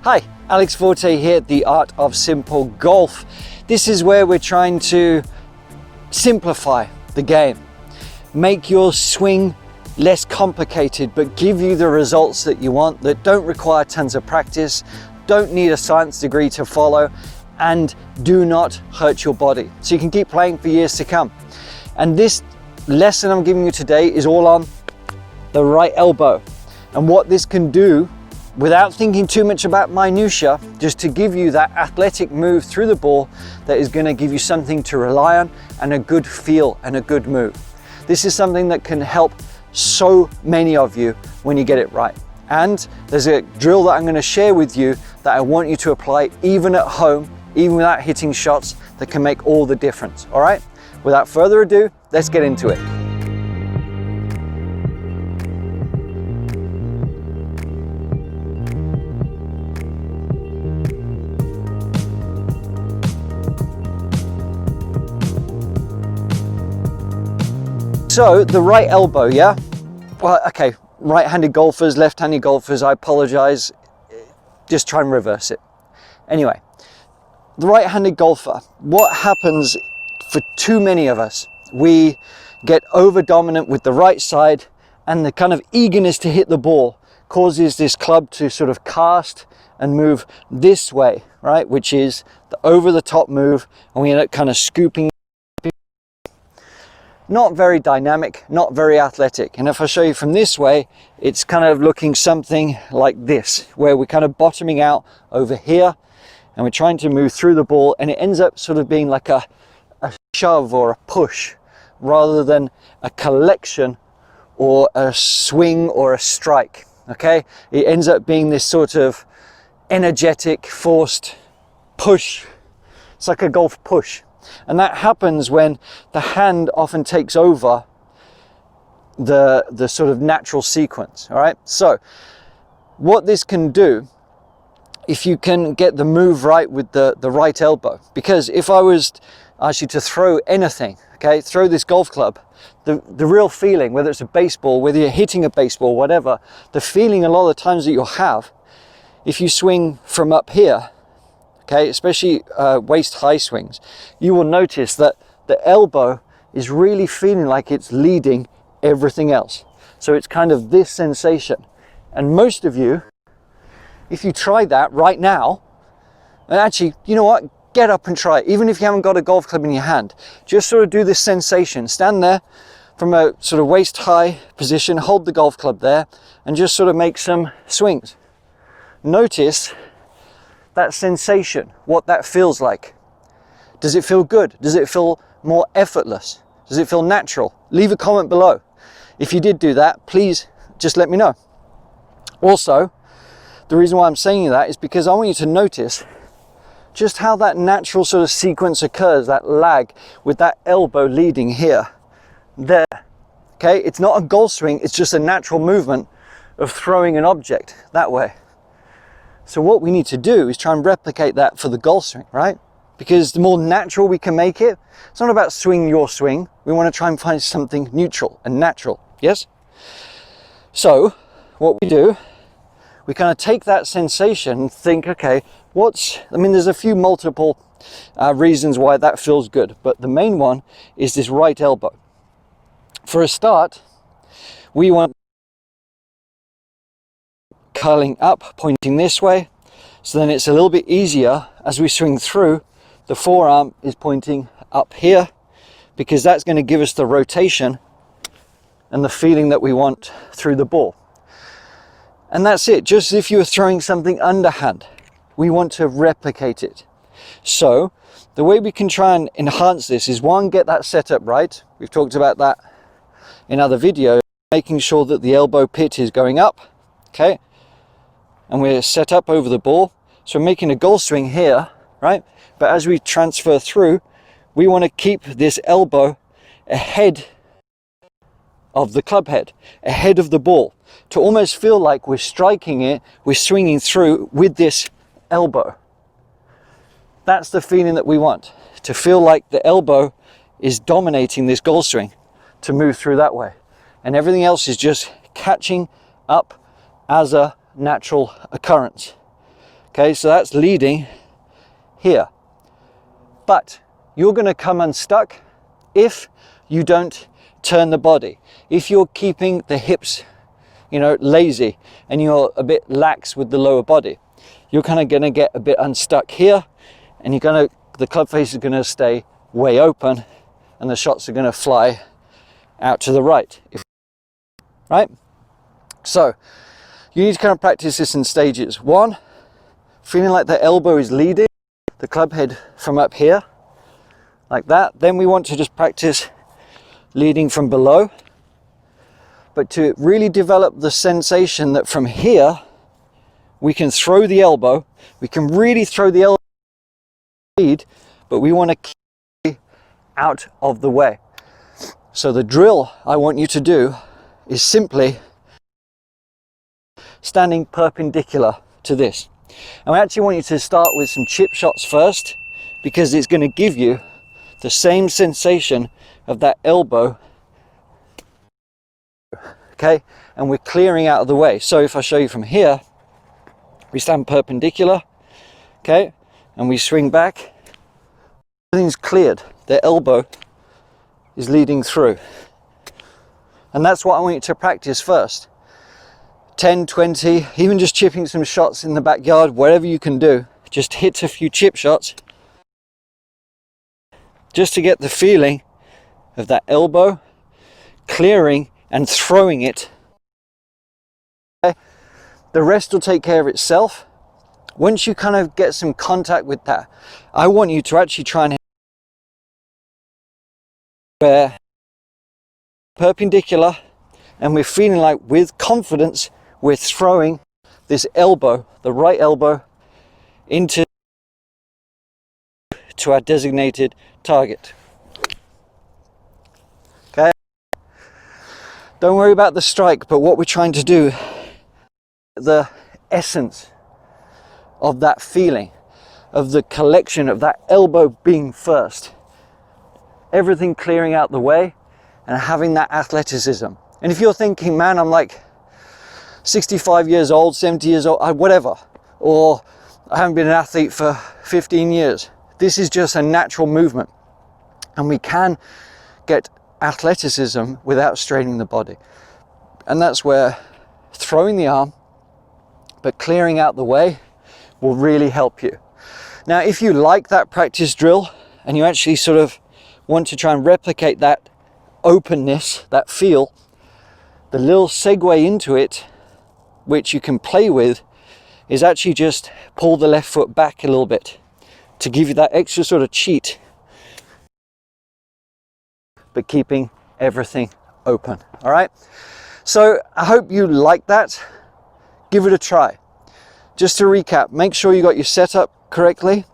Hi, Alex Forte here at The Art of Simple Golf. This is where we're trying to simplify the game, make your swing less complicated, but give you the results that you want, that don't require tons of practice, don't need a science degree to follow, and do not hurt your body. So you can keep playing for years to come. And this lesson I'm giving you today is all on the right elbow and what this can do without thinking too much about minutia, just to give you that athletic move through the ball that is going to give you something to rely on and a good feel and a good move. This is something that can help so many of you when you get it right. And there's a drill that I'm going to share with you that I want you to apply even at home, even without hitting shots, that can make all the difference. All right, without further ado, let's get into it. So the right elbow, yeah? Well, okay, right-handed golfers, left-handed golfers, I apologize. Just try and reverse it. Anyway, the right-handed golfer, what happens for too many of us, we get over-dominant with the right side, and the kind of eagerness to hit the ball causes this club to sort of cast and move this way, right? Which is the over-the-top move, and we end up kind of scooping. Not very dynamic, not very athletic. And if I show you from this way, it's kind of looking something like this, where we're kind of bottoming out over here and we're trying to move through the ball, and it ends up sort of being like a shove or a push rather than a collection or a swing or a strike. Okay, it ends up being this sort of energetic, forced push. It's like a golf push. And that happens when the hand often takes over the sort of natural sequence. All right, so what this can do, if you can get the move right with the right elbow, because if I was asked you to throw anything, okay, throw this golf club, the real feeling, whether it's a baseball, whether you're hitting a baseball, whatever, the feeling a lot of the times that you'll have, if you swing from up here, okay, especially waist high swings, you will notice that the elbow is really feeling like it's leading everything else. So it's kind of this sensation. And most of you, if you try that right now, and actually, you know what, get up and try it. Even if you haven't got a golf club in your hand, just sort of do this sensation. Stand there from a sort of waist high position, hold the golf club there, and just sort of make some swings. Notice that sensation, what that feels like. Does it feel good? Does it feel more effortless? Does it feel natural? Leave a comment below. If you did do that, please just let me know. Also, the reason why I'm saying that is because I want you to notice just how that natural sort of sequence occurs, that lag with that elbow leading here, there. Okay, it's not a golf swing, it's just a natural movement of throwing an object that way. So what we need to do is try and replicate that for the golf swing, right? Because the more natural we can make it, it's not about swing your swing. We want to try and find something neutral and natural, yes? So what we do, we kind of take that sensation and think, okay, there's a few multiple reasons why that feels good, but the main one is this right elbow. For a start, we want curling up, pointing this way, so then it's a little bit easier as we swing through. The forearm is pointing up here because that's going to give us the rotation and the feeling that we want through the ball. And that's it, just as if you were throwing something underhand. We want to replicate it. So the way we can try and enhance this is, one, get that setup right. We've talked about that in other videos, making sure that the elbow pit is going up, okay? And we're set up over the ball. So we're making a golf swing here, right? But as we transfer through, we want to keep this elbow ahead of the club head, ahead of the ball, to almost feel like we're striking it, we're swinging through with this elbow. That's the feeling that we want, to feel like the elbow is dominating this golf swing, to move through that way. And everything else is just catching up as a natural occurrence. Okay, so that's leading here. But you're going to come unstuck if you don't turn the body. If you're keeping the hips, you know, lazy, and you're a bit lax with the lower body, you're kind of going to get a bit unstuck here, and the club face is going to stay way open, and the shots are going to fly out to the right. Right? So you need to kind of practice this in stages. 1, feeling like the elbow is leading the club head from up here, like that. Then we want to just practice leading from below, but to really develop the sensation that from here we can throw the elbow, we can really throw the elbow lead, but we want to keep it out of the way. So the drill I want you to do is simply standing perpendicular to this. And I actually want you to start with some chip shots first, because it's going to give you the same sensation of that elbow. Okay, and we're clearing out of the way. So if I show you from here, we stand perpendicular, okay, and we swing back, everything's cleared. The elbow is leading through. And that's what I want you to practice first. 10, 20, even just chipping some shots in the backyard, whatever you can do. Just hit a few chip shots just to get the feeling of that elbow clearing and throwing it. Okay? The rest will take care of itself. Once you kind of get some contact with that, I want you to actually try and where perpendicular, and we're feeling like with confidence we're throwing this elbow, the right elbow, into our designated target. Okay, don't worry about the strike, but what we're trying to do, the essence of that feeling, of the collection of that elbow being first, everything clearing out the way and having that athleticism. And if you're thinking, man, I'm like 65 years old, 70 years old, whatever, or I haven't been an athlete for 15 years, this is just a natural movement, and we can get athleticism without straining the body. And that's where throwing the arm but clearing out the way will really help you. Now if you like that practice drill and you actually sort of want to try and replicate that openness, that feel, the little segue into it which you can play with is actually just pull the left foot back a little bit to give you that extra sort of cheat, but keeping everything open. All right, so I hope you like that. Give it a try. Just to recap, make sure you got your setup correctly,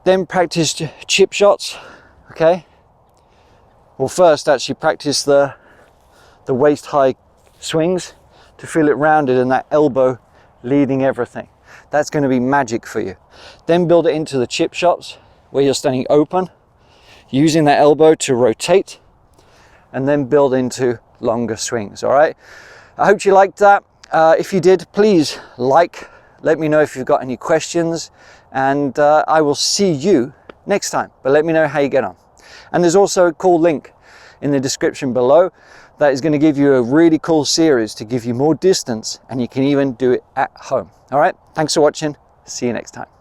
then practice chip shots. Okay, well first actually practice the waist high swings to feel it rounded and that elbow leading everything. That's going to be magic for you. Then build it into the chip shots where you're standing open, using that elbow to rotate, and then build into longer swings. All right, I hope you liked that. If you did, please let me know if you've got any questions, and I will see you next time, but let me know how you get on. And there's also a cool link in the description below that is going to give you a really cool series to give you more distance, and you can even do it at home. All right, thanks for watching. See you next time.